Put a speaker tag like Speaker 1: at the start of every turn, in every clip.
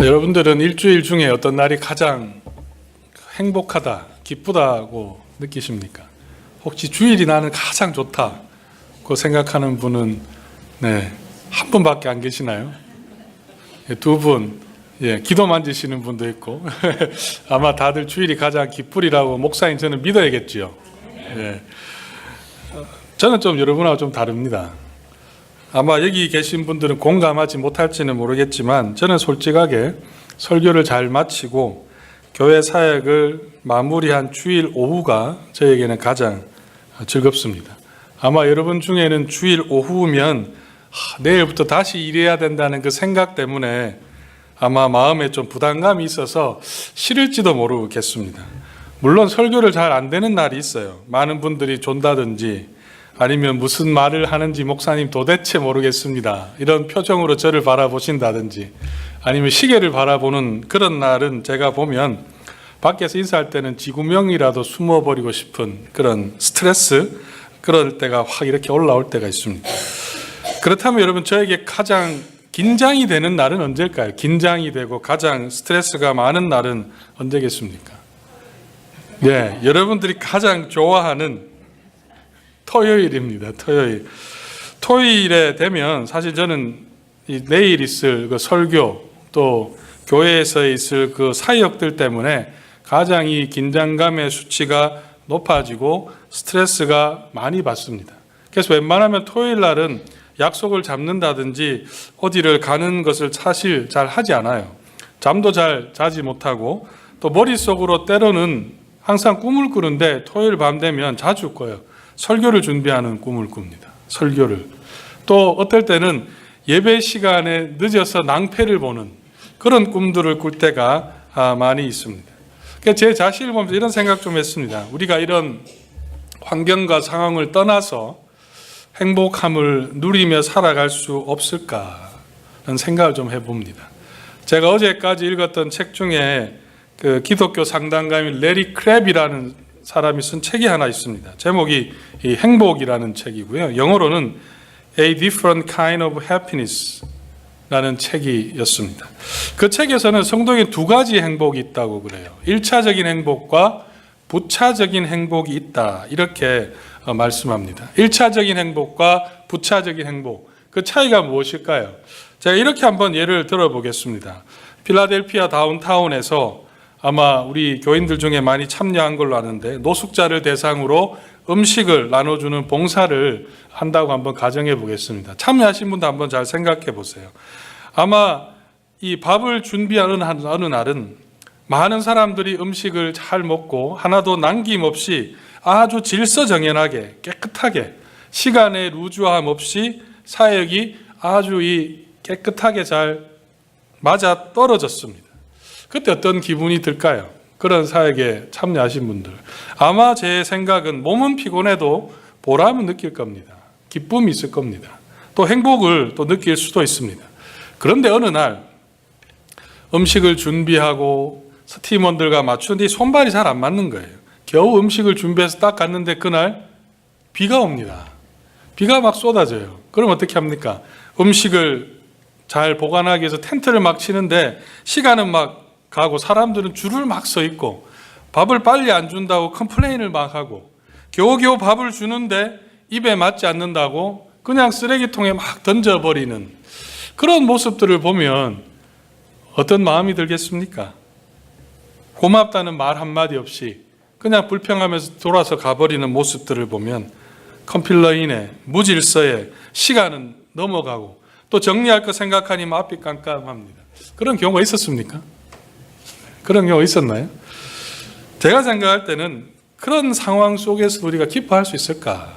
Speaker 1: 여러분들은 일주일 중에 어떤 날이 가장 행복하다, 기쁘다고 느끼십니까? 혹시 주일이 나는 가장 좋다고 생각하는 분은 한 분밖에 안 계시나요? 두 분, 기도 만지시는 분도 있고 아마 다들 주일이 가장 기쁘리라고 목사님 저는 믿어야겠죠. 저는 좀 여러분하고 좀 다릅니다. 아마 여기 계신 분들은 공감하지 못할지는 모르겠지만 저는 솔직하게 설교를 잘 마치고 교회 사역을 마무리한 주일 오후가 저에게는 가장 즐겁습니다. 아마 여러분 중에는 주일 오후면 내일부터 다시 일해야 된다는 그 생각 때문에 아마 마음에 좀 부담감이 있어서 싫을지도 모르겠습니다. 물론 설교를 잘 안 되는 날이 있어요. 많은 분들이 존다든지 아니면 무슨 말을 하는지 목사님 도대체 모르겠습니다, 이런 표정으로 저를 바라보신다든지 아니면 시계를 바라보는 그런 날은 제가 보면 밖에서 인사할 때는 지구명이라도 숨어버리고 싶은 그런 스트레스, 그럴 때가 확 이렇게 올라올 때가 있습니다. 그렇다면 여러분, 저에게 가장 긴장이 되는 날은 언제일까요? 긴장이 되고 가장 스트레스가 많은 날은 언제겠습니까? 여러분들이 가장 좋아하는 토요일입니다. 토요일에 되면 사실 저는 내일 있을 그 설교 또 교회에서 있을 그 사역들 때문에 가장 이 긴장감의 수치가 높아지고 스트레스가 많이 받습니다. 그래서 웬만하면 토요일 날은 약속을 잡는다든지 어디를 가는 것을 사실 잘 하지 않아요. 잠도 잘 자지 못하고 또 머릿속으로 때로는 항상 꿈을 꾸는데 토요일 밤 되면 자주 꿔요. 설교를 준비하는 꿈을 꿉니다. 설교를. 또 어떨 때는 예배 시간에 늦어서 낭패를 보는 그런 꿈들을 꿀 때가 많이 있습니다. 그러니까 제 자신을 보면서 이런 생각 좀 했습니다. 우리가 이런 환경과 상황을 떠나서 행복함을 누리며 살아갈 수 없을까라는 생각을 좀 해봅니다. 제가 어제까지 읽었던 책 중에 그 기독교 상담가인 레리 크랩이라는 사람이 쓴 책이 하나 있습니다. 제목이 이 행복이라는 책이고요. 영어로는 A Different Kind of Happiness 라는 책이었습니다. 그 책에서는 성도에게 두 가지 행복이 있다고 그래요. 1차적인 행복과 부차적인 행복이 있다, 이렇게 말씀합니다. 1차적인 행복과 부차적인 행복, 그 차이가 무엇일까요? 제가 이렇게 한번 예를 들어보겠습니다. 필라델피아 다운타운에서 아마 우리 교인들 중에 많이 참여한 걸로 아는데 노숙자를 대상으로 음식을 나눠주는 봉사를 한다고 한번 가정해 보겠습니다. 참여하신 분도 한번 잘 생각해 보세요. 아마 이 밥을 준비하는 어느 날은 많은 사람들이 음식을 잘 먹고 하나도 남김없이 아주 질서정연하게 깨끗하게 시간의 루즈함 없이 사역이 아주 깨끗하게 잘 맞아 떨어졌습니다. 그때 어떤 기분이 들까요? 그런 사역에 참여하신 분들, 아마 제 생각은 몸은 피곤해도 보람은 느낄 겁니다. 기쁨이 있을 겁니다. 또 행복을 또 느낄 수도 있습니다. 그런데 어느 날 음식을 준비하고 스팀원들과 맞추는데 손발이 잘 안 맞는 거예요. 겨우 음식을 준비해서 딱 갔는데 그날 비가 옵니다. 비가 막 쏟아져요. 그럼 어떻게 합니까? 음식을 잘 보관하기 위해서 텐트를 막 치는데 시간은 막 가고 사람들은 줄을 막 서 있고 밥을 빨리 안 준다고 컴플레인을 막 하고 겨우겨우 밥을 주는데 입에 맞지 않는다고 그냥 쓰레기통에 막 던져버리는 그런 모습들을 보면 어떤 마음이 들겠습니까? 고맙다는 말 한마디 없이 그냥 불평하면서 돌아서 가버리는 모습들을 보면 컴플레인에 무질서에 시간은 넘어가고 또 정리할 거 생각하니 앞이 깜깜합니다. 그런 경우가 있었습니까? 그런 경우가 있었나요? 제가 생각할 때는 그런 상황 속에서 우리가 기뻐할 수 있을까?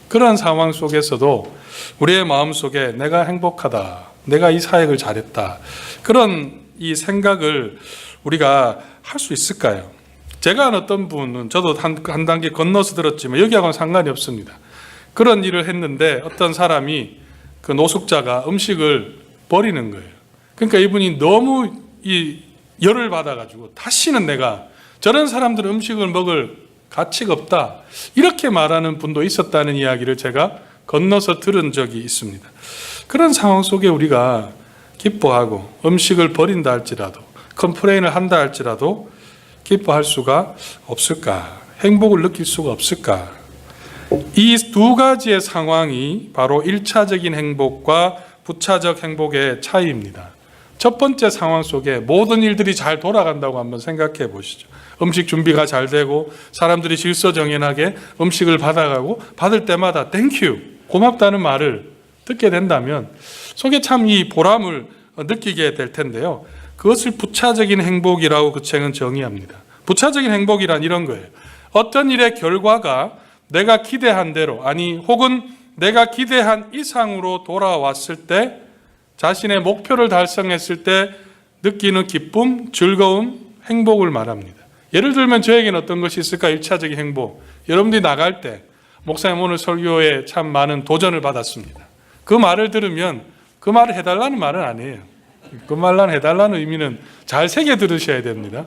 Speaker 1: 그런 상황 속에서도 우리의 마음속에 내가 행복하다, 내가 이 사역을 잘했다, 그런 이 생각을 우리가 할 수 있을까요? 제가 아는 어떤 분은 저도 한 단계 건너서 들었지만 여기하고는 상관이 없습니다. 그런 일을 했는데 어떤 사람이 그 노숙자가 음식을 버리는 거예요. 그러니까 이분이 너무 열을 받아가지고 다시는 내가 저런 사람들은 음식을 먹을 가치가 없다, 이렇게 말하는 분도 있었다는 이야기를 제가 건너서 들은 적이 있습니다. 그런 상황 속에 우리가 기뻐하고 음식을 버린다 할지라도 컴플레인을 한다 할지라도 기뻐할 수가 없을까? 행복을 느낄 수가 없을까? 이 두 가지의 상황이 바로 1차적인 행복과 부차적 행복의 차이입니다. 첫 번째 상황 속에 모든 일들이 잘 돌아간다고 한번 생각해 보시죠. 음식 준비가 잘 되고 사람들이 질서정연하게 음식을 받아가고 받을 때마다 땡큐, 고맙다는 말을 듣게 된다면 속에 참 이 보람을 느끼게 될 텐데요. 그것을 부차적인 행복이라고 그 책은 정의합니다. 부차적인 행복이란 이런 거예요. 어떤 일의 결과가 내가 기대한 대로 혹은 내가 기대한 이상으로 돌아왔을 때 자신의 목표를 달성했을 때 느끼는 기쁨, 즐거움, 행복을 말합니다. 예를 들면 저에게는 어떤 것이 있을까? 1차적인 행복. 여러분들이 나갈 때 목사님 오늘 설교에 참 많은 도전을 받았습니다. 그 말을 들으면 그 말을 해달라는 말은 아니에요. 그 말만 해달라는 의미는 잘 새겨 들으셔야 됩니다.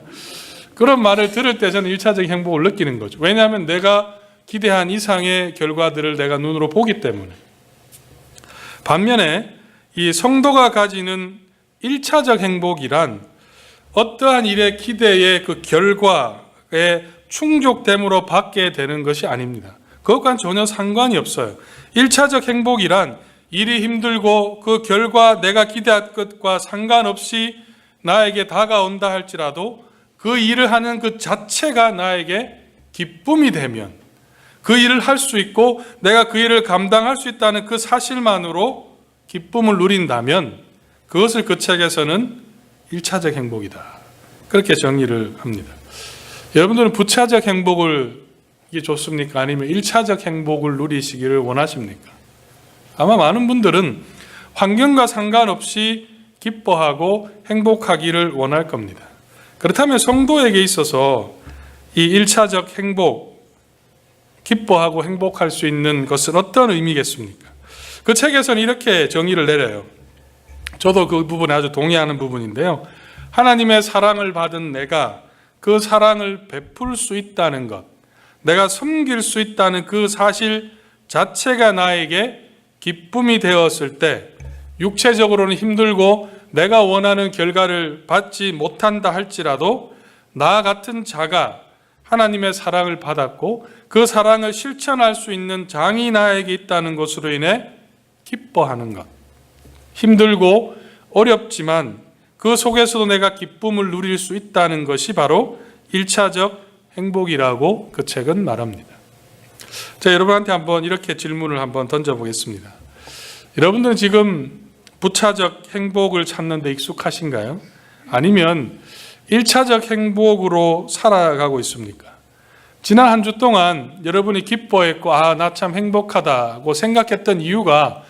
Speaker 1: 그런 말을 들을 때 저는 1차적인 행복을 느끼는 거죠. 왜냐하면 내가 기대한 이상의 결과들을 내가 눈으로 보기 때문에. 반면에 이 성도가 가지는 1차적 행복이란 어떠한 일의 기대의 그 결과에 충족됨으로 받게 되는 것이 아닙니다. 그것과는 전혀 상관이 없어요. 1차적 행복이란 일이 힘들고 그 결과 내가 기대한 것과 상관없이 나에게 다가온다 할지라도 그 일을 하는 그 자체가 나에게 기쁨이 되면 그 일을 할 수 있고 내가 그 일을 감당할 수 있다는 그 사실만으로 기쁨을 누린다면 그것을 그 책에서는 1차적 행복이다. 그렇게 정의를 합니다. 여러분들은 부차적 행복을 이게 좋습니까? 아니면 1차적 행복을 누리시기를 원하십니까? 아마 많은 분들은 환경과 상관없이 기뻐하고 행복하기를 원할 겁니다. 그렇다면 성도에게 있어서 이 1차적 행복, 기뻐하고 행복할 수 있는 것은 어떤 의미겠습니까? 그 책에서는 이렇게 정의를 내려요. 저도 그 부분에 아주 동의하는 부분인데요. 하나님의 사랑을 받은 내가 그 사랑을 베풀 수 있다는 것, 내가 섬길 수 있다는 그 사실 자체가 나에게 기쁨이 되었을 때 육체적으로는 힘들고 내가 원하는 결과를 받지 못한다 할지라도 나 같은 자가 하나님의 사랑을 받았고 그 사랑을 실천할 수 있는 장이 나에게 있다는 것으로 인해 기뻐하는 것. 힘들고 어렵지만 그 속에서도 내가 기쁨을 누릴 수 있다는 것이 바로 1차적 행복이라고 그 책은 말합니다. 자, 여러분한테 한번 이렇게 질문을 한번 던져보겠습니다. 여러분들은 지금 부차적 행복을 찾는 데 익숙하신가요? 아니면 1차적 행복으로 살아가고 있습니까? 지난 한 주 동안 여러분이 기뻐했고 나 참 행복하다고 생각했던 이유가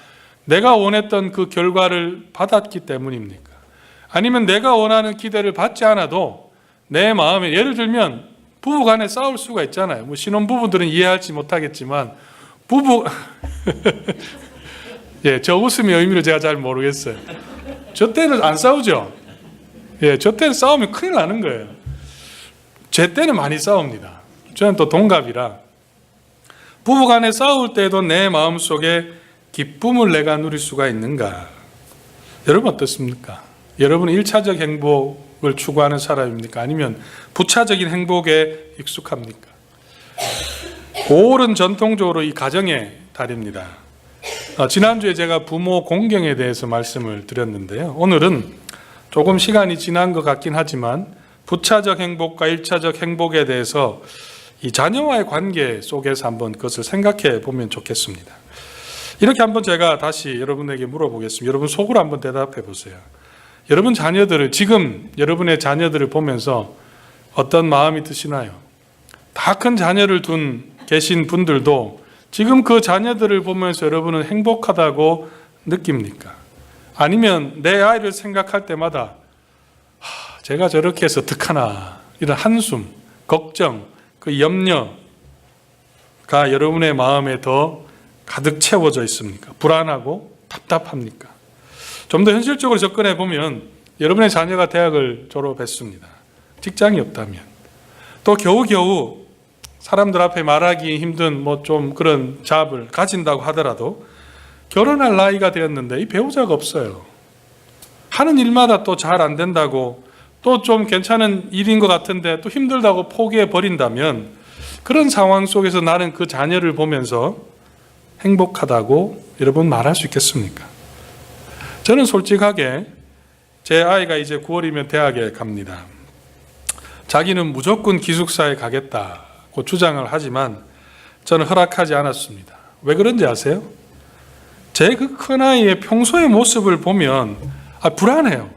Speaker 1: 내가 원했던 그 결과를 받았기 때문입니까? 아니면 내가 원하는 기대를 받지 않아도 내 마음에, 예를 들면 부부 간에 싸울 수가 있잖아요. 뭐 신혼부부들은 이해할지 못하겠지만 예, 저 웃음의 의미를 제가 잘 모르겠어요. 저 때는 안 싸우죠? 예, 저 때는 싸우면 큰일 나는 거예요. 제 때는 많이 싸웁니다. 저는 또 동갑이라 부부 간에 싸울 때도 내 마음속에 기쁨을 내가 누릴 수가 있는가? 여러분 어떻습니까? 여러분은 1차적 행복을 추구하는 사람입니까? 아니면 부차적인 행복에 익숙합니까? 5월은 전통적으로 이 가정의 달입니다. 지난주에 제가 부모 공경에 대해서 말씀을 드렸는데요. 오늘은 조금 시간이 지난 것 같긴 하지만 부차적 행복과 1차적 행복에 대해서 이 자녀와의 관계 속에서 한번 그것을 생각해 보면 좋겠습니다. 이렇게 한번 제가 다시 여러분에게 물어보겠습니다. 여러분 속으로 한번 대답해 보세요. 여러분 자녀들을, 지금 여러분의 자녀들을 보면서 어떤 마음이 드시나요? 다 큰 자녀를 계신 분들도 지금 그 자녀들을 보면서 여러분은 행복하다고 느낍니까? 아니면 내 아이를 생각할 때마다 제가 저렇게 해서 어떡하나 이런 한숨, 걱정, 그 염려가 여러분의 마음에 더 가득 채워져 있습니까? 불안하고 답답합니까? 좀 더 현실적으로 접근해 보면 여러분의 자녀가 대학을 졸업했습니다. 직장이 없다면 또 겨우겨우 사람들 앞에 말하기 힘든 뭐 좀 그런 잡을 가진다고 하더라도 결혼할 나이가 되었는데 이 배우자가 없어요. 하는 일마다 또 잘 안 된다고, 또 좀 괜찮은 일인 것 같은데 또 힘들다고 포기해 버린다면, 그런 상황 속에서 나는 그 자녀를 보면서 행복하다고 여러분 말할 수 있겠습니까? 저는 솔직하게 제 아이가 이제 9월이면 대학에 갑니다. 자기는 무조건 기숙사에 가겠다고 주장을 하지만 저는 허락하지 않았습니다. 왜 그런지 아세요? 제 그 큰아이의 평소의 모습을 보면 불안해요.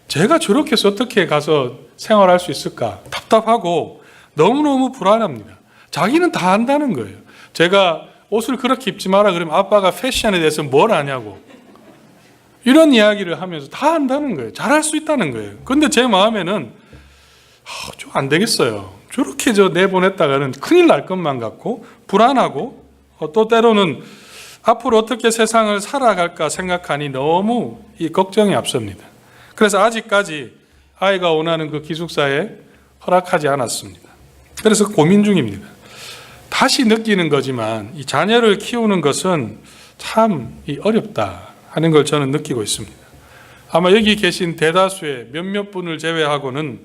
Speaker 1: 제가 저렇게 해서 어떻게 가서 생활할 수 있을까? 답답하고 너무너무 불안합니다. 자기는 다 안다는 거예요. 제가 옷을 그렇게 입지 마라 그러면 아빠가 패션에 대해서 뭘 아냐고, 이런 이야기를 하면서 다 안다는 거예요. 잘할 수 있다는 거예요. 그런데 제 마음에는 좀 안 되겠어요. 저렇게 내보냈다가는 큰일 날 것만 같고 불안하고, 또 때로는 앞으로 어떻게 세상을 살아갈까 생각하니 너무 이 걱정이 앞섭니다. 그래서 아직까지 아이가 원하는 그 기숙사에 허락하지 않았습니다. 그래서 고민 중입니다. 다시 느끼는 거지만 이 자녀를 키우는 것은 참 어렵다 하는 걸 저는 느끼고 있습니다. 아마 여기 계신 대다수의 몇몇 분을 제외하고는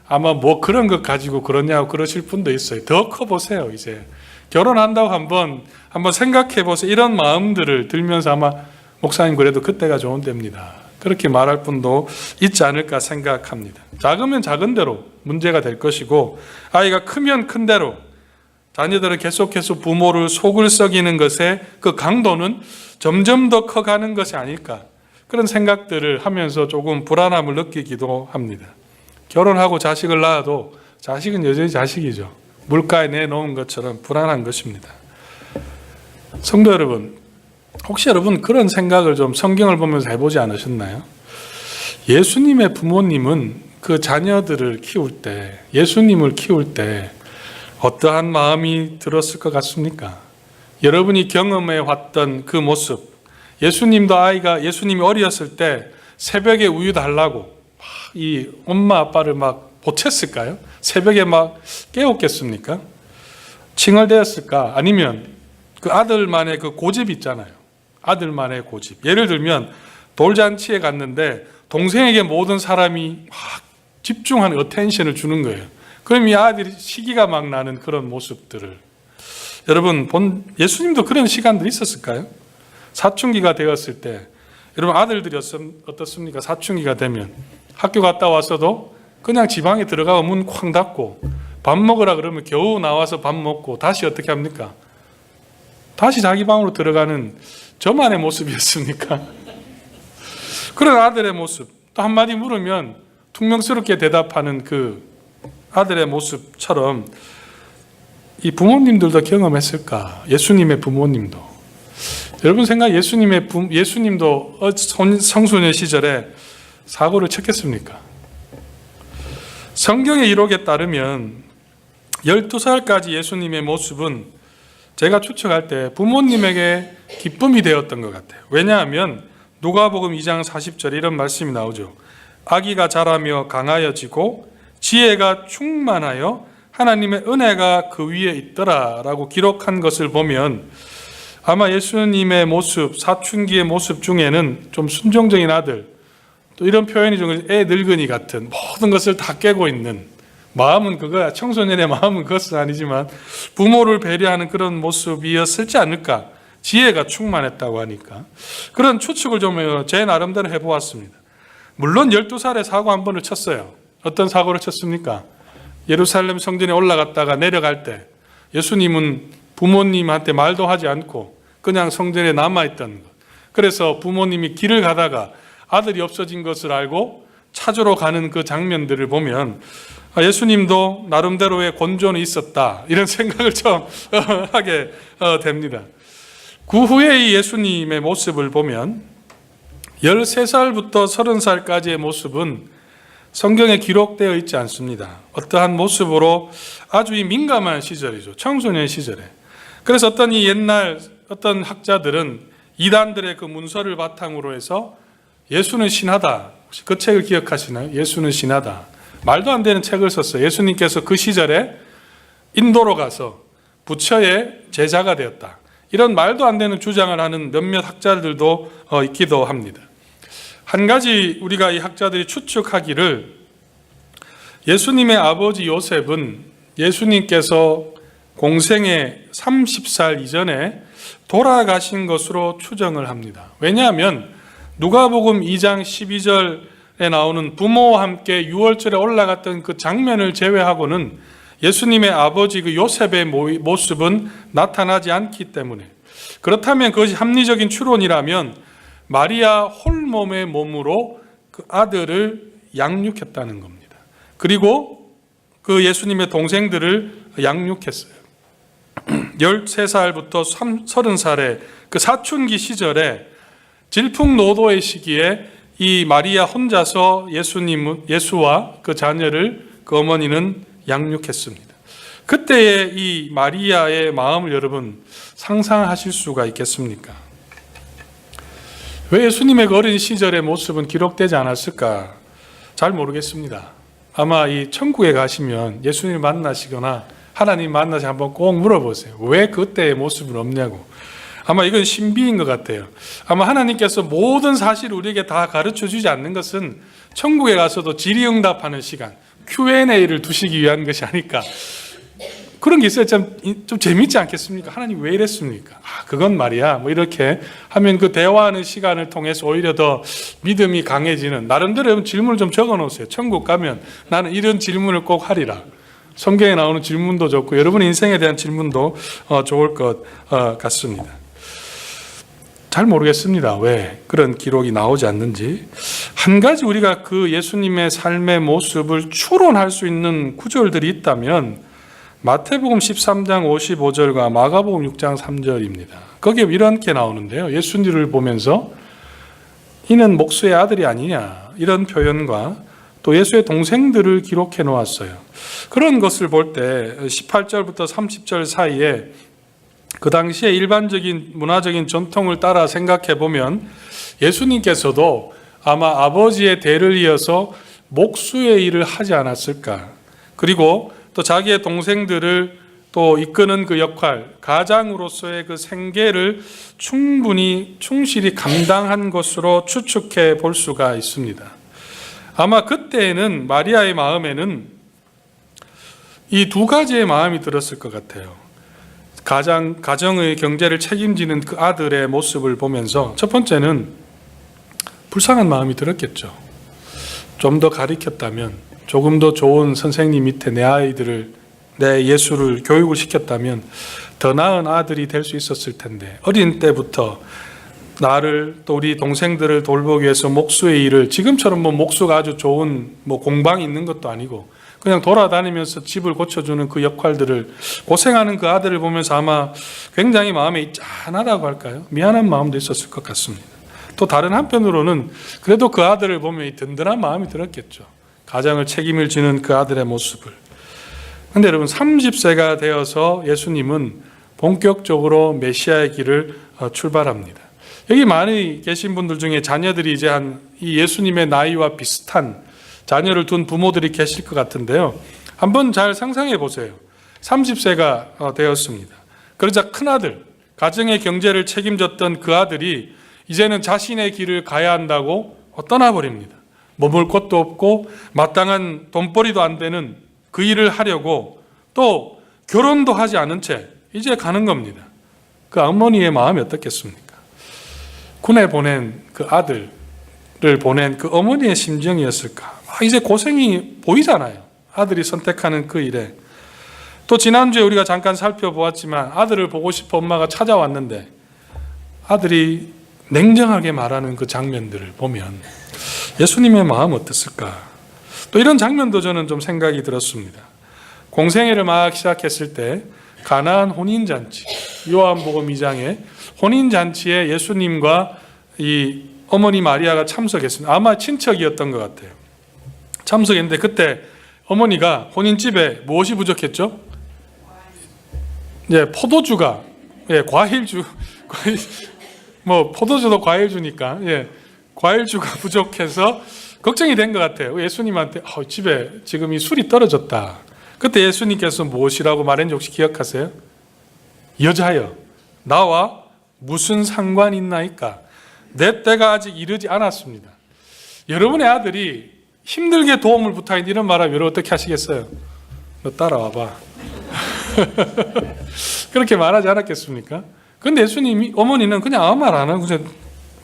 Speaker 1: 아마 뭐 그런 것 가지고 그러냐고 그러실 분도 있어요. 더 커보세요. 이제 결혼한다고 한번 생각해 보세요. 이런 마음들을 들면서 아마 목사님 그래도 그때가 좋은 때입니다, 그렇게 말할 분도 있지 않을까 생각합니다. 작으면 작은 대로 문제가 될 것이고, 아이가 크면 큰 대로 자녀들은 계속해서 부모를 속을 썩이는 것의 그 강도는 점점 더 커가는 것이 아닐까, 그런 생각들을 하면서 조금 불안함을 느끼기도 합니다. 결혼하고 자식을 낳아도 자식은 여전히 자식이죠. 물가에 내놓은 것처럼 불안한 것입니다. 성도 여러분, 혹시 여러분 그런 생각을 좀 성경을 보면서 해보지 않으셨나요? 예수님의 부모님은 그 자녀들을 키울 때, 예수님을 키울 때 어떠한 마음이 들었을 것 같습니까? 여러분이 경험해 왔던 그 모습, 예수님이 어렸을 때 새벽에 우유 달라고 이 엄마 아빠를 막 보챘을까요? 새벽에 막 깨웠겠습니까? 칭얼대었을까? 아니면 그 아들만의 그 고집이 있잖아요. 아들만의 고집. 예를 들면 돌잔치에 갔는데 동생에게 모든 사람이 막 집중하는 어텐션을 주는 거예요. 그럼 이 아들이 시기가 막 나는 그런 모습들을, 여러분 예수님도 그런 시간들이 있었을까요? 사춘기가 되었을 때 여러분 아들들이 어떻습니까? 사춘기가 되면 학교 갔다 와서도 그냥 지방에 들어가고 문 쾅 닫고, 밥 먹으라 그러면 겨우 나와서 밥 먹고 다시 어떻게 합니까? 다시 자기 방으로 들어가는 저만의 모습이었습니까? 그런 아들의 모습, 또 한마디 물으면 퉁명스럽게 대답하는 그 아들의 모습처럼 이 부모님들도 경험했을까? 예수님의 부모님도. 여러분 생각, 예수님도 성소년 시절에 사고를 쳤겠습니까? 성경의 기록에 따르면 12살까지 예수님의 모습은 제가 추측할 때 부모님에게 기쁨이 되었던 것 같아요. 왜냐하면 누가복음 2장 40절에 이런 말씀이 나오죠. 아기가 자라며 강하여지고 지혜가 충만하여 하나님의 은혜가 그 위에 있더라 라고 기록한 것을 보면 아마 예수님의 모습, 사춘기의 모습 중에는 좀 순종적인 아들, 또 이런 표현이 좀 애 늙은이 같은 모든 것을 다 깨고 있는 마음은 그거야. 청소년의 마음은 그것은 아니지만 부모를 배려하는 그런 모습이었을지 않을까. 지혜가 충만했다고 하니까. 그런 추측을 좀 제 나름대로 해보았습니다. 물론 12살에 사고 한 번을 쳤어요. 어떤 사고를 쳤습니까? 예루살렘 성전에 올라갔다가 내려갈 때 예수님은 부모님한테 말도 하지 않고 그냥 성전에 남아있던 것. 그래서 부모님이 길을 가다가 아들이 없어진 것을 알고 찾으러 가는 그 장면들을 보면 예수님도 나름대로의 곤조는 있었다, 이런 생각을 좀 하게 됩니다. 그 후에 이 예수님의 모습을 보면 13살부터 30살까지의 모습은 성경에 기록되어 있지 않습니다. 어떠한 모습으로 아주 민감한 시절이죠. 청소년 시절에. 그래서 어떤 학자들은 이단들의 그 문서를 바탕으로 해서 예수는 신하다. 혹시 그 책을 기억하시나요? 예수는 신하다. 말도 안 되는 책을 썼어요. 예수님께서 그 시절에 인도로 가서 부처의 제자가 되었다. 이런 말도 안 되는 주장을 하는 몇몇 학자들도 있기도 합니다. 한 가지 우리가 이 학자들이 추측하기를 예수님의 아버지 요셉은 예수님께서 공생의 30살 이전에 돌아가신 것으로 추정을 합니다. 왜냐하면 누가복음 2장 12절에 나오는 부모와 함께 유월절에 올라갔던 그 장면을 제외하고는 예수님의 아버지 그 요셉의 모습은 나타나지 않기 때문에, 그렇다면 그것이 합리적인 추론이라면 마리아 홀몸의 몸으로 그 아들을 양육했다는 겁니다. 그리고 그 예수님의 동생들을 양육했어요. 13살부터 30살의 그 사춘기 시절에 질풍노도의 시기에 이 마리아 혼자서 예수와 그 자녀를 그 어머니는 양육했습니다. 그때의 이 마리아의 마음을 여러분 상상하실 수가 있겠습니까? 왜 예수님의 그 어린 시절의 모습은 기록되지 않았을까? 잘 모르겠습니다. 아마 이 천국에 가시면 예수님을 만나시거나 하나님 만나서 한번 꼭 물어보세요. 왜 그때의 모습은 없냐고. 아마 이건 신비인 것 같아요. 아마 하나님께서 모든 사실을 우리에게 다 가르쳐 주지 않는 것은 천국에 가서도 질의응답하는 시간, Q&A를 두시기 위한 것이 아닐까. 그런 게 있어야 좀 재밌지 않겠습니까? 하나님 왜 이랬습니까? 그건 말이야. 뭐 이렇게 하면 그 대화하는 시간을 통해서 오히려 더 믿음이 강해지는, 나름대로 질문을 좀 적어 놓으세요. 천국 가면 나는 이런 질문을 꼭 하리라. 성경에 나오는 질문도 좋고 여러분의 인생에 대한 질문도 좋을 것 같습니다. 잘 모르겠습니다. 왜 그런 기록이 나오지 않는지. 한 가지 우리가 그 예수님의 삶의 모습을 추론할 수 있는 구절들이 있다면 마태복음 13장 55절과 마가복음 6장 3절입니다. 거기에 이렇게 나오는데요. 예수님을 보면서 이는 목수의 아들이 아니냐, 이런 표현과 또 예수의 동생들을 기록해 놓았어요. 그런 것을 볼 때 18절부터 30절 사이에 그 당시에 일반적인 문화적인 전통을 따라 생각해 보면 예수님께서도 아마 아버지의 대를 이어서 목수의 일을 하지 않았을까. 그리고 또 자기의 동생들을 또 이끄는 그 역할, 가장으로서의 그 생계를 충분히 충실히 감당한 것으로 추측해 볼 수가 있습니다. 아마 그때에는 마리아의 마음에는 이 두 가지의 마음이 들었을 것 같아요. 가정의 경제를 책임지는 그 아들의 모습을 보면서 첫 번째는 불쌍한 마음이 들었겠죠. 좀 더 가르쳤다면, 조금 더 좋은 선생님 밑에 내 아이들을, 내 예수를 교육을 시켰다면 더 나은 아들이 될 수 있었을 텐데, 어린 때부터 나를 또 우리 동생들을 돌보기 위해서 목수의 일을, 지금처럼 뭐 목수가 아주 좋은 뭐 공방이 있는 것도 아니고 그냥 돌아다니면서 집을 고쳐주는 그 역할들을 고생하는 그 아들을 보면서 아마 굉장히 마음이 짠하다고 할까요? 미안한 마음도 있었을 것 같습니다. 또 다른 한편으로는 그래도 그 아들을 보면 든든한 마음이 들었겠죠. 가정을 책임을 지는 그 아들의 모습을. 그런데 여러분, 30세가 되어서 예수님은 본격적으로 메시아의 길을 출발합니다. 여기 많이 계신 분들 중에 자녀들이 이제 이 예수님의 나이와 비슷한 자녀를 둔 부모들이 계실 것 같은데요. 한번 잘 상상해 보세요. 30세가 되었습니다. 그러자 큰아들, 가정의 경제를 책임졌던 그 아들이 이제는 자신의 길을 가야 한다고 떠나버립니다. 머물 곳도 없고 마땅한 돈벌이도 안 되는 그 일을 하려고, 또 결혼도 하지 않은 채 이제 가는 겁니다. 그 어머니의 마음이 어떻겠습니까? 군에 보낸 그 아들을 보낸 그 어머니의 심정이었을까? 이제 고생이 보이잖아요. 아들이 선택하는 그 일에. 또 지난주에 우리가 잠깐 살펴보았지만 아들을 보고 싶어 엄마가 찾아왔는데 아들이 냉정하게 말하는 그 장면들을 보면 예수님의 마음 어땠을까? 또 이런 장면도 저는 좀 생각이 들었습니다. 공생애를 막 시작했을 때 가나안 혼인잔치, 요한복음 2장에 혼인잔치에 예수님과 이 어머니 마리아가 참석했습니다. 아마 친척이었던 것 같아요. 참석했는데 그때 어머니가 혼인집에 무엇이 부족했죠? 포도주가, 과일주, 뭐 포도주도 과일주니까 과일주가 부족해서 걱정이 된 것 같아요. 예수님한테 집에 지금 이 술이 떨어졌다. 그때 예수님께서 무엇이라고 말했는지 혹시 기억하세요? 여자여, 나와 무슨 상관이 있나이까? 내 때가 아직 이르지 않았습니다. 여러분의 아들이 힘들게 도움을 부탁했는데 이런 말하면 여러분 어떻게 하시겠어요? 너 따라와봐. 그렇게 말하지 않았겠습니까? 그런데 예수님이, 어머니는 그냥 아무 말 안 하고 그냥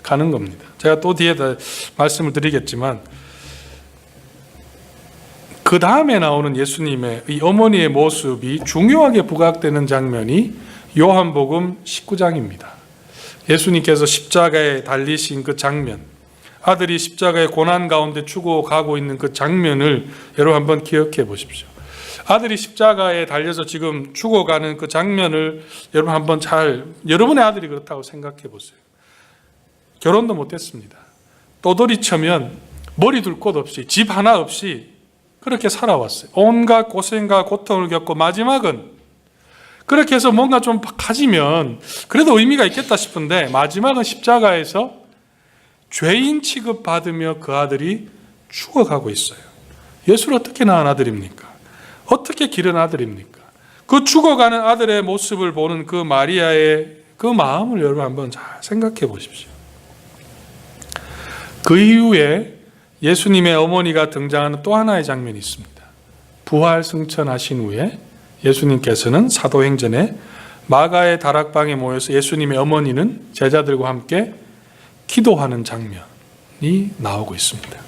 Speaker 1: 가는 겁니다. 제가 또 뒤에다 말씀을 드리겠지만, 그 다음에 나오는 예수님의 이 어머니의 모습이 중요하게 부각되는 장면이 요한복음 19장입니다. 예수님께서 십자가에 달리신 그 장면, 아들이 십자가의 고난 가운데 죽어가고 있는 그 장면을 여러분 한번 기억해 보십시오. 아들이 십자가에 달려서 지금 죽어가는 그 장면을 여러분 한번 여러분의 아들이 그렇다고 생각해 보세요. 결혼도 못했습니다. 떠돌이 쳐면 머리 둘 곳 없이, 집 하나 없이 그렇게 살아왔어요. 온갖 고생과 고통을 겪고 마지막은 그렇게 해서 뭔가 좀 가지면 그래도 의미가 있겠다 싶은데, 마지막은 십자가에서 죄인 취급받으며 그 아들이 죽어가고 있어요. 예수를 어떻게 낳은 아들입니까? 어떻게 기른 아들입니까? 그 죽어가는 아들의 모습을 보는 그 마리아의 그 마음을 여러분 한번 잘 생각해 보십시오. 그 이후에 예수님의 어머니가 등장하는 또 하나의 장면이 있습니다. 부활 승천하신 후에 예수님께서는 사도행전에 마가의 다락방에 모여서 예수님의 어머니는 제자들과 함께 기도하는 장면이 나오고 있습니다.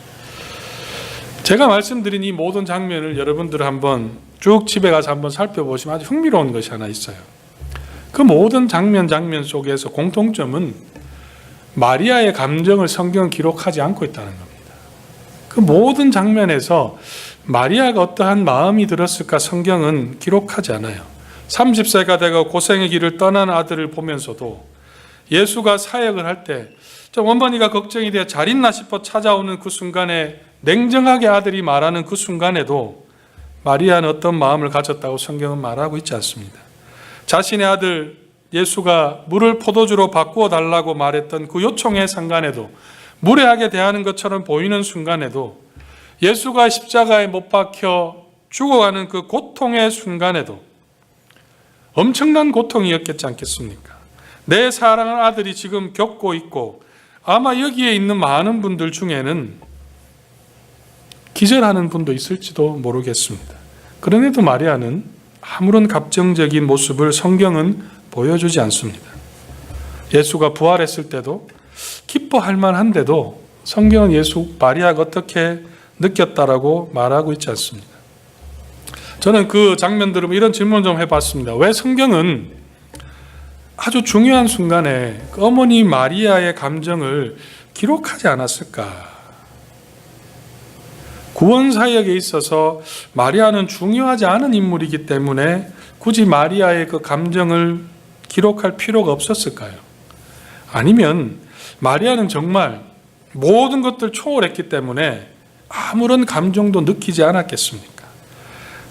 Speaker 1: 제가 말씀드린 이 모든 장면을 여러분들 한번 쭉 집에 가서 한번 살펴보시면 아주 흥미로운 것이 하나 있어요. 그 모든 장면 속에서 공통점은 마리아의 감정을 성경은 기록하지 않고 있다는 겁니다. 그 모든 장면에서 마리아가 어떠한 마음이 들었을까 성경은 기록하지 않아요. 30세가 되고 고생의 길을 떠난 아들을 보면서도 예수가 사역을 할 때 좀 어머니가 걱정이 되어 잘 있나 싶어 찾아오는 그 순간에, 냉정하게 아들이 말하는 그 순간에도 마리아는 어떤 마음을 가졌다고 성경은 말하고 있지 않습니다. 자신의 아들 예수가 물을 포도주로 바꾸어 달라고 말했던 그 요청의 순간에도, 무례하게 대하는 것처럼 보이는 순간에도, 예수가 십자가에 못 박혀 죽어가는 그 고통의 순간에도 엄청난 고통이었겠지 않겠습니까? 내 사랑하는 아들이 지금 겪고 있고, 아마 여기에 있는 많은 분들 중에는 기절하는 분도 있을지도 모르겠습니다. 그런데도 마리아는 아무런 감정적인 모습을 성경은 보여주지 않습니다. 예수가 부활했을 때도 기뻐할 만한데도 성경은 마리아가 어떻게 느꼈다라고 말하고 있지 않습니다. 저는 그 장면들을 이런 질문 좀 해봤습니다. 왜 성경은 아주 중요한 순간에 그 어머니 마리아의 감정을 기록하지 않았을까? 구원 사역에 있어서 마리아는 중요하지 않은 인물이기 때문에 굳이 마리아의 그 감정을 기록할 필요가 없었을까요? 아니면 마리아는 정말 모든 것들 초월했기 때문에 아무런 감정도 느끼지 않았겠습니까?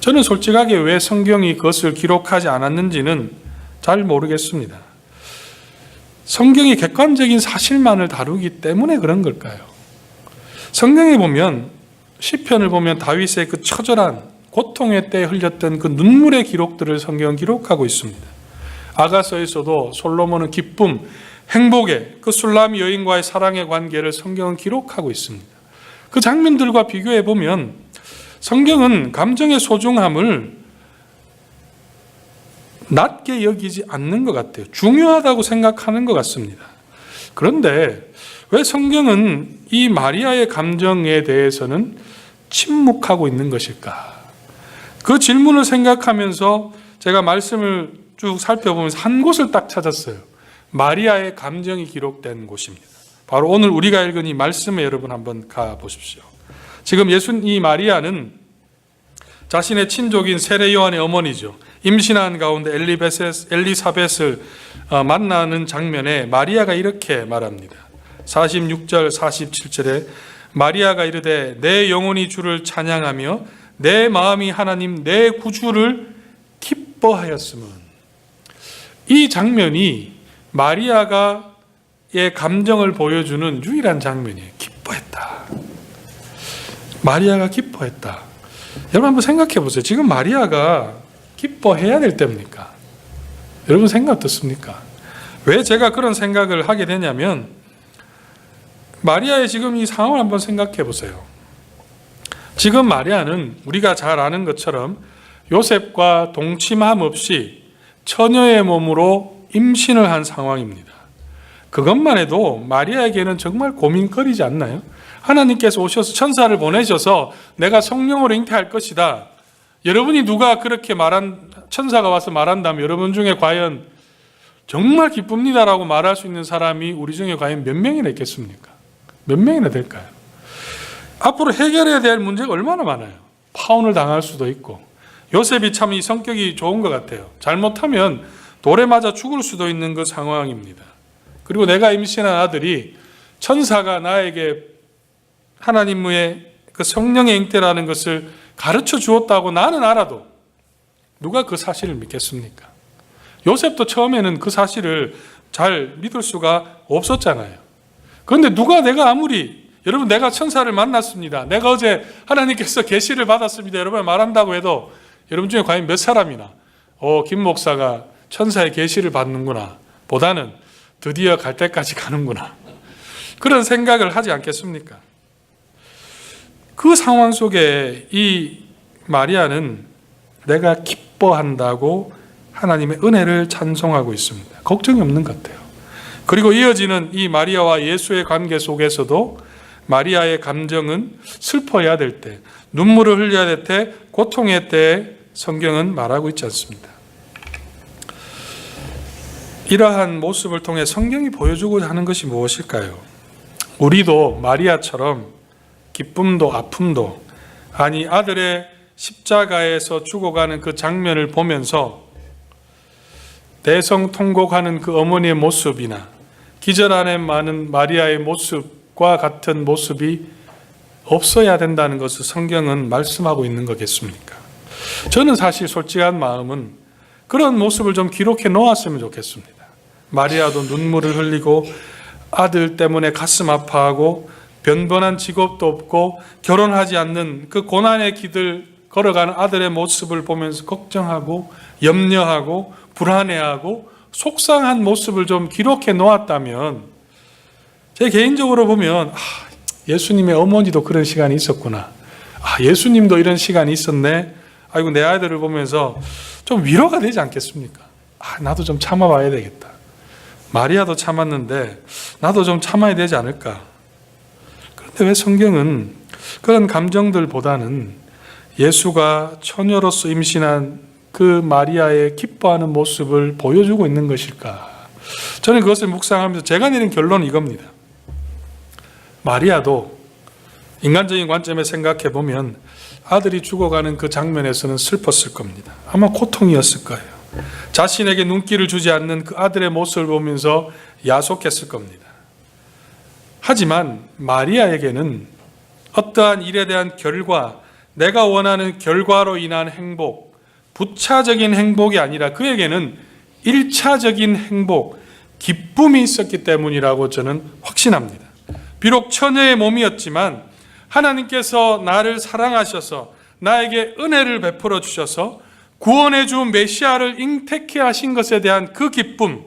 Speaker 1: 저는 솔직하게 왜 성경이 그것을 기록하지 않았는지는 잘 모르겠습니다. 성경이 객관적인 사실만을 다루기 때문에 그런 걸까요? 성경에 보면, 시편을 보면 다윗의 그 처절한 고통의 때에 흘렸던 그 눈물의 기록들을 성경은 기록하고 있습니다. 아가서에서도 솔로몬은 기쁨, 행복의 그 술람 여인과의 사랑의 관계를 성경은 기록하고 있습니다. 그 장면들과 비교해 보면 성경은 감정의 소중함을 낮게 여기지 않는 것 같아요. 중요하다고 생각하는 것 같습니다. 그런데 왜 성경은 이 마리아의 감정에 대해서는 침묵하고 있는 것일까? 그 질문을 생각하면서 제가 말씀을 쭉 살펴보면서 한 곳을 딱 찾았어요. 마리아의 감정이 기록된 곳입니다. 바로 오늘 우리가 읽은 이 말씀에 여러분 한번 가보십시오. 지금 이 마리아는 자신의 친족인 세례 요한의 어머니죠. 임신한 가운데 엘리사벳을 만나는 장면에 마리아가 이렇게 말합니다. 46절 47절에 마리아가 이르되 내 영혼이 주를 찬양하며 내 마음이 하나님 내 구주를 기뻐하였으면. 이 장면이 마리아가의 감정을 보여주는 유일한 장면이에요. 기뻐했다. 마리아가 기뻐했다. 여러분 한번 생각해 보세요. 지금 마리아가 기뻐해야 될 때입니까? 여러분 생각 어떻습니까? 왜 제가 그런 생각을 하게 되냐면, 마리아의 지금 이 상황을 한번 생각해 보세요. 지금 마리아는 우리가 잘 아는 것처럼 요셉과 동침함 없이 처녀의 몸으로 임신을 한 상황입니다. 그것만 해도 마리아에게는 정말 고민거리지 않나요? 하나님께서 오셔서 천사를 보내셔서 내가 성령으로 잉태할 것이다. 여러분이 누가 그렇게 천사가 와서 말한다면 여러분 중에 과연 정말 기쁩니다라고 말할 수 있는 사람이 우리 중에 과연 몇 명이나 있겠습니까? 몇 명이나 될까요? 앞으로 해결해야 될 문제가 얼마나 많아요. 파혼을 당할 수도 있고, 요셉이 참 이 성격이 좋은 것 같아요. 잘못하면 돌에 맞아 죽을 수도 있는 그 상황입니다. 그리고 내가 임신한 아들이 천사가 나에게 하나님의 그 성령의 잉태라는 것을 가르쳐 주었다고 나는 알아도 누가 그 사실을 믿겠습니까? 요셉도 처음에는 그 사실을 잘 믿을 수가 없었잖아요. 그런데 내가 아무리 여러분 내가 천사를 만났습니다. 내가 어제 하나님께서 계시를 받았습니다. 여러분 말한다고 해도 여러분 중에 과연 몇 사람이나 김 목사가 천사의 계시를 받는구나 보다는 드디어 갈 때까지 가는구나 그런 생각을 하지 않겠습니까? 그 상황 속에 이 마리아는 내가 기뻐한다고 하나님의 은혜를 찬송하고 있습니다. 걱정이 없는 것 같아요. 그리고 이어지는 이 마리아와 예수의 관계 속에서도 마리아의 감정은 슬퍼해야 될 때, 눈물을 흘려야 될 때, 고통의 때에 성경은 말하고 있지 않습니다. 이러한 모습을 통해 성경이 보여주고자 하는 것이 무엇일까요? 우리도 마리아처럼 기쁨도 아픔도, 아니 아들의 십자가에서 죽어가는 그 장면을 보면서 대성통곡하는 그 어머니의 모습이나 기절 안에 많은 마리아의 모습과 같은 모습이 없어야 된다는 것을 성경은 말씀하고 있는 거겠습니까? 저는 사실 솔직한 마음은 그런 모습을 좀 기록해 놓았으면 좋겠습니다. 마리아도 눈물을 흘리고 아들 때문에 가슴 아파하고 변변한 직업도 없고 결혼하지 않는 그 고난의 길을 걸어가는 아들의 모습을 보면서 걱정하고 염려하고 불안해하고 속상한 모습을 좀 기록해 놓았다면, 제 개인적으로 보면 예수님의 어머니도 그런 시간이 있었구나, 예수님도 이런 시간이 있었네, 아이고 내 아이들을 보면서 좀 위로가 되지 않겠습니까? 나도 좀 참아봐야 되겠다. 마리아도 참았는데 나도 좀 참아야 되지 않을까? 그런데 왜 성경은 그런 감정들보다는 예수가 처녀로서 임신한 그 마리아의 기뻐하는 모습을 보여주고 있는 것일까? 저는 그것을 묵상하면서 제가 내린 결론은 이겁니다. 마리아도 인간적인 관점에 생각해 보면 아들이 죽어가는 그 장면에서는 슬펐을 겁니다. 아마 고통이었을 거예요. 자신에게 눈길을 주지 않는 그 아들의 모습을 보면서 야속했을 겁니다. 하지만 마리아에게는 어떠한 일에 대한 결과, 내가 원하는 결과로 인한 행복, 부차적인 행복이 아니라 그에게는 1차적인 행복, 기쁨이 있었기 때문이라고 저는 확신합니다. 비록 처녀의 몸이었지만 하나님께서 나를 사랑하셔서 나에게 은혜를 베풀어 주셔서 구원해 준 메시아를 잉태케 하신 것에 대한 그 기쁨,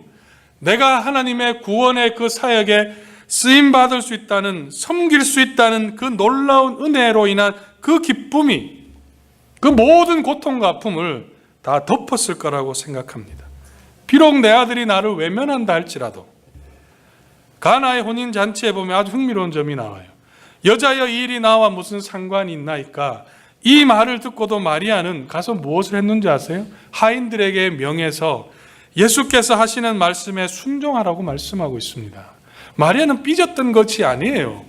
Speaker 1: 내가 하나님의 구원의 그 사역에 쓰임받을 수 있다는, 섬길 수 있다는 그 놀라운 은혜로 인한 그 기쁨이 그 모든 고통과 아픔을 다 덮었을 거라고 생각합니다. 비록 내 아들이 나를 외면한다 할지라도, 가나의 혼인잔치에 보면 아주 흥미로운 점이 나와요. 여자여 이 일이 나와 무슨 상관이 있나이까? 이 말을 듣고도 마리아는 가서 무엇을 했는지 아세요? 하인들에게 명해서 예수께서 하시는 말씀에 순종하라고 말씀하고 있습니다. 마리아는 삐졌던 것이 아니에요.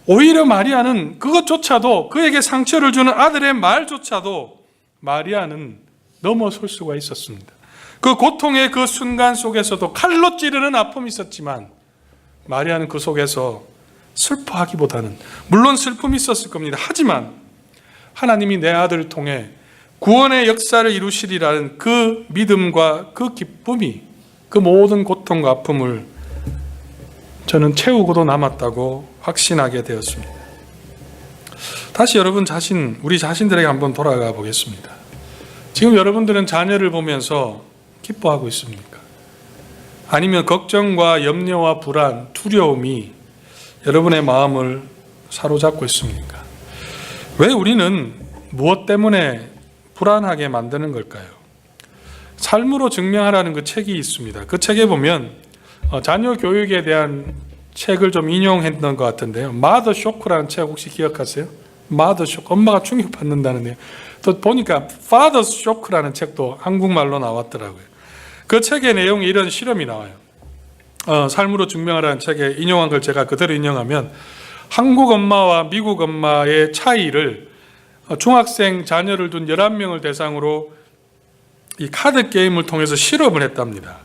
Speaker 1: 오히려 마리아는 그것조차도, 그에게 상처를 주는 아들의 말조차도 마리아는 넘어설 수가 있었습니다. 그 고통의 그 순간 속에서도 칼로 찌르는 아픔이 있었지만 마리아는 그 속에서 슬퍼하기보다는, 물론 슬픔이 있었을 겁니다. 하지만 하나님이 내 아들을 통해 구원의 역사를 이루시리라는 그 믿음과 그 기쁨이 그 모든 고통과 아픔을 저는 채우고도 남았다고 확신하게 되었습니다. 다시 여러분 우리 자신들에게 한번 돌아가 보겠습니다. 지금 여러분들은 자녀를 보면서 기뻐하고 있습니까? 아니면 걱정과 염려와 불안, 두려움이 여러분의 마음을 사로잡고 있습니까? 왜 우리는 무엇 때문에 불안하게 만드는 걸까요? 삶으로 증명하라는 그 책이 있습니다. 그 책에 보면 자녀 교육에 대한 책을 좀 인용했던 것 같은데요. 마더 쇼크라는 책 혹시 기억하세요? 마더 쇼크, 엄마가 충격받는다는데요. 또 보니까 파더 쇼크라는 책도 한국말로 나왔더라고요. 그 책의 내용에 이런 실험이 나와요. 삶으로 증명하라는 책에 인용한 걸 제가 그대로 인용하면 한국 엄마와 미국 엄마의 차이를 중학생 자녀를 둔 11명을 대상으로 이 카드 게임을 통해서 실험을 했답니다.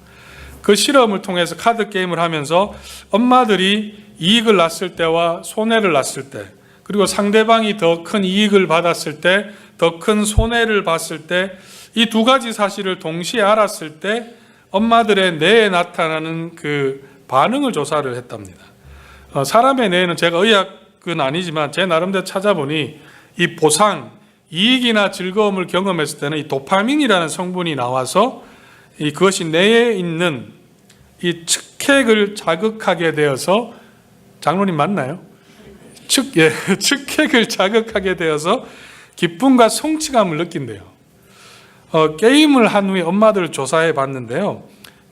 Speaker 1: 그 실험을 통해서 카드 게임을 하면서 엄마들이 이익을 났을 때와 손해를 났을 때, 그리고 상대방이 더 큰 이익을 받았을 때, 더 큰 손해를 봤을 때, 이 두 가지 사실을 동시에 알았을 때 엄마들의 뇌에 나타나는 그 반응을 조사를 했답니다. 사람의 뇌는 제가 의학은 아니지만 제 나름대로 찾아보니 이 보상, 이익이나 즐거움을 경험했을 때는 이 도파민이라는 성분이 나와서 그것이 뇌에 있는 이 측핵을 자극하게 되어서, 장로님 맞나요? 측핵을 자극하게 되어서 기쁨과 성취감을 느낀대요. 게임을 한 후에 엄마들을 조사해 봤는데요.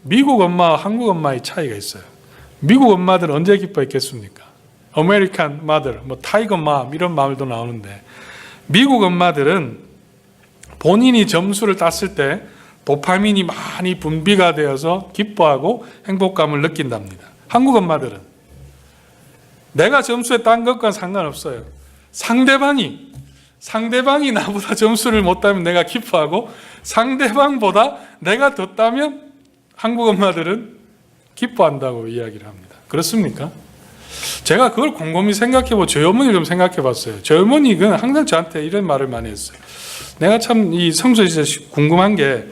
Speaker 1: 미국 엄마와 한국 엄마의 차이가 있어요. 미국 엄마들은 언제 기뻐했겠습니까? 아메리칸 마들, 타이거 맘 이런 말도 나오는데, 미국 엄마들은 본인이 점수를 땄을 때 도파민이 많이 분비가 되어서 기뻐하고 행복감을 느낀답니다. 한국 엄마들은 내가 점수에 딴 것과 상관없어요. 상대방이 나보다 점수를 못 따면 내가 기뻐하고, 상대방보다 내가 더 따면 한국 엄마들은 기뻐한다고 이야기를 합니다. 그렇습니까? 제가 그걸 곰곰이 생각해보고 저희 어머니를 좀 생각해봤어요. 저희 어머니는 항상 저한테 이런 말을 많이 했어요. 내가 참 이 성서에서 궁금한 게,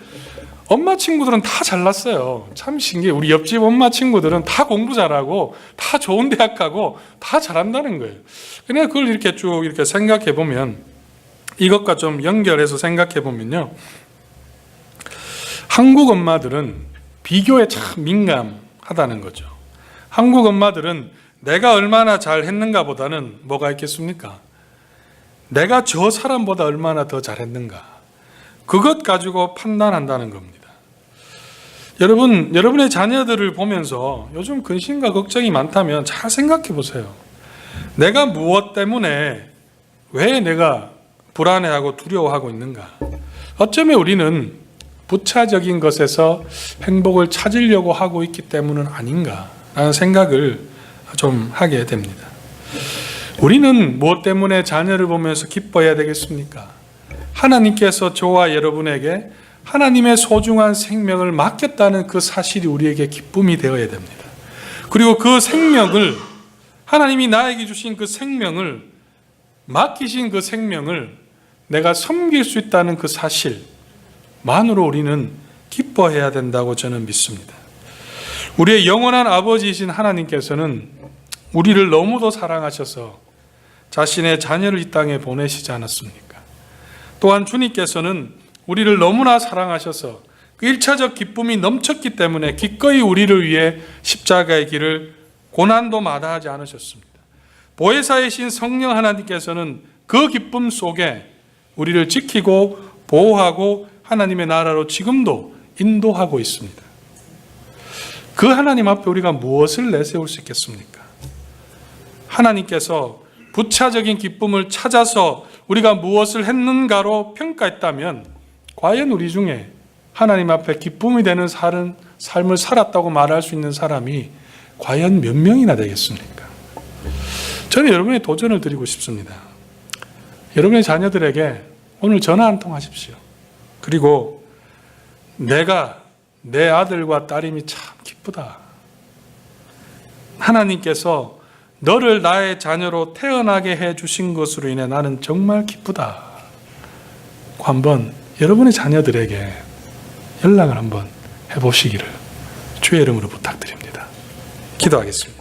Speaker 1: 엄마 친구들은 다 잘났어요. 참 신기해. 우리 옆집 엄마 친구들은 다 공부 잘하고 다 좋은 대학 가고 다 잘한다는 거예요. 그냥 그걸 이렇게 쭉 이렇게 생각해 보면, 이것과 좀 연결해서 생각해 보면요, 한국 엄마들은 비교에 참 민감하다는 거죠. 한국 엄마들은 내가 얼마나 잘했는가 보다는 뭐가 있겠습니까? 내가 저 사람보다 얼마나 더 잘했는가, 그것 가지고 판단한다는 겁니다. 여러분의 자녀들을 보면서 요즘 근심과 걱정이 많다면 잘 생각해 보세요. 내가 무엇 때문에, 왜 내가 불안해하고 두려워하고 있는가? 어쩌면 우리는 부차적인 것에서 행복을 찾으려고 하고 있기 때문은 아닌가 라는 생각을 좀 하게 됩니다. 우리는 무엇 때문에 자녀를 보면서 기뻐해야 되겠습니까? 하나님께서 저와 여러분에게 하나님의 소중한 생명을 맡겼다는 그 사실이 우리에게 기쁨이 되어야 됩니다. 그리고 그 생명을, 하나님이 나에게 주신 그 생명을, 맡기신 그 생명을 내가 섬길 수 있다는 그 사실만으로 우리는 기뻐해야 된다고 저는 믿습니다. 우리의 영원한 아버지이신 하나님께서는 우리를 너무도 사랑하셔서 자신의 자녀를 이 땅에 보내시지 않았습니까? 또한 주님께서는 우리를 너무나 사랑하셔서 그 1차적 기쁨이 넘쳤기 때문에 기꺼이 우리를 위해 십자가의 길을 고난도 마다하지 않으셨습니다. 보혜사이신 성령 하나님께서는 그 기쁨 속에 우리를 지키고 보호하고 하나님의 나라로 지금도 인도하고 있습니다. 그 하나님 앞에 우리가 무엇을 내세울 수 있겠습니까? 하나님께서 부차적인 기쁨을 찾아서 우리가 무엇을 했는가로 평가했다면, 과연 우리 중에 하나님 앞에 기쁨이 되는 삶을 살았다고 말할 수 있는 사람이 과연 몇 명이나 되겠습니까? 저는 여러분의 도전을 드리고 싶습니다. 여러분의 자녀들에게 오늘 전화 한 통 하십시오. 그리고 내 아들과 딸임이 참 기쁘다. 하나님께서 너를 나의 자녀로 태어나게 해주신 것으로 인해 나는 정말 기쁘다. 한번 여러분의 자녀들에게 연락을 한번 해보시기를 주의 이름으로 부탁드립니다. 기도하겠습니다.